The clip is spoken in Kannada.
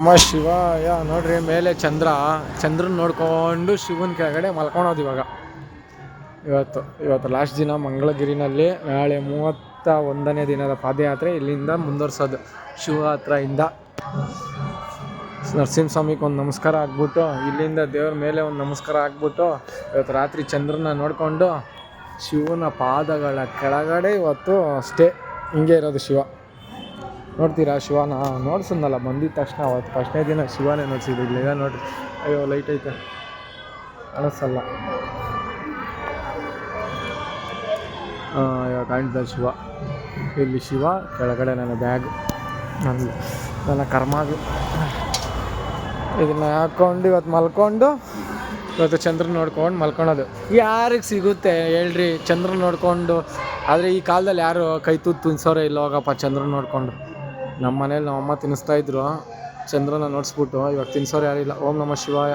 ಅಮ್ಮ ಶಿವಾಯ ನೋಡ್ರಿ, ಮೇಲೆ ಚಂದ್ರನ ನೋಡ್ಕೊಂಡು ಶಿವನ ಕೆಳಗಡೆ ಮಲ್ಕೊಳೋದು ಇವತ್ತು ಲಾಸ್ಟ್ ದಿನ ಮಂಗಳಗಿರಿನಲ್ಲಿ. ನಾಳೆ 31ನೇ ದಿನದ ಪಾದಯಾತ್ರೆ ಇಲ್ಲಿಂದ ಮುಂದುವರ್ಸೋದು. ಶಿವ ಹತ್ರ ಇಂದ ನರಸಿಂಹಸ್ವಾಮಿಗೆ ಒಂದು ನಮಸ್ಕಾರ ಹಾಕ್ಬಿಟ್ಟು, ಇಲ್ಲಿಂದ ದೇವ್ರ ಮೇಲೆ ಒಂದು ನಮಸ್ಕಾರ ಹಾಕ್ಬಿಟ್ಟು, ಇವತ್ತು ರಾತ್ರಿ ಚಂದ್ರನ ನೋಡಿಕೊಂಡು ಶಿವನ ಪಾದಗಳ ಕೆಳಗಡೆ ಇವತ್ತು ಸ್ಟೇ. ಹಿಂಗೆ ಇರೋದು ಶಿವ. ನೋಡ್ತೀರಾ ಶಿವನ? ನೋಡ್ಸನ್ನಲ್ಲ ಬಂದಿದ್ದ ತಕ್ಷಣ. ಅವತ್ತು ಫಸ್ಟ್ನೇ ದಿನ ಶಿವನೇ ನೋಡ್ಸಿದ್ದು. ಇಲ್ಲಿಗ ನೋಡ್ರಿ, ಅಯ್ಯೋ ಲೈಟ್ ಐತೆ ಕಾಣಿಸಲ್ಲ. ಇವಾಗ ಕಾಣ್ತದೆ ಶಿವ. ಇಲ್ಲಿ ಶಿವ, ಕೆಳಗಡೆ ನನ್ನ ಬ್ಯಾಗ್, ನನ್ನ ಕರ್ಮಾಗು. ಇದನ್ನು ಹಾಕ್ಕೊಂಡು ಇವತ್ತು ಮಲ್ಕೊಂಡು, ಇವತ್ತು ಚಂದ್ರನ ನೋಡ್ಕೊಂಡು ಮಲ್ಕೊಳೋದು. ಯಾರಿಗೆ ಸಿಗುತ್ತೆ ಹೇಳ್ರಿ ಚಂದ್ರನ ನೋಡಿಕೊಂಡು? ಆದರೆ ಈ ಕಾಲದಲ್ಲಿ ಯಾರು ಕೈ ತೂತು ತಿನ್ಸೋರೇ ಇಲ್ಲ. ಹೋಗಪ್ಪ ಚಂದ್ರನ ನೋಡಿಕೊಂಡು. ನಮ್ಮ ಮನೇಲಿ ನಮ್ಮಮ್ಮ ತಿನ್ನಿಸ್ತಾಯಿದ್ರು ಚಂದ್ರನ ನೋಡಿಸ್ಬಿಟ್ಟು. ಇವಾಗ ತಿನ್ಸೋರು ಯಾರಿಲ್ಲ. ಓಂ ನಮಃ ಶಿವಾಯ.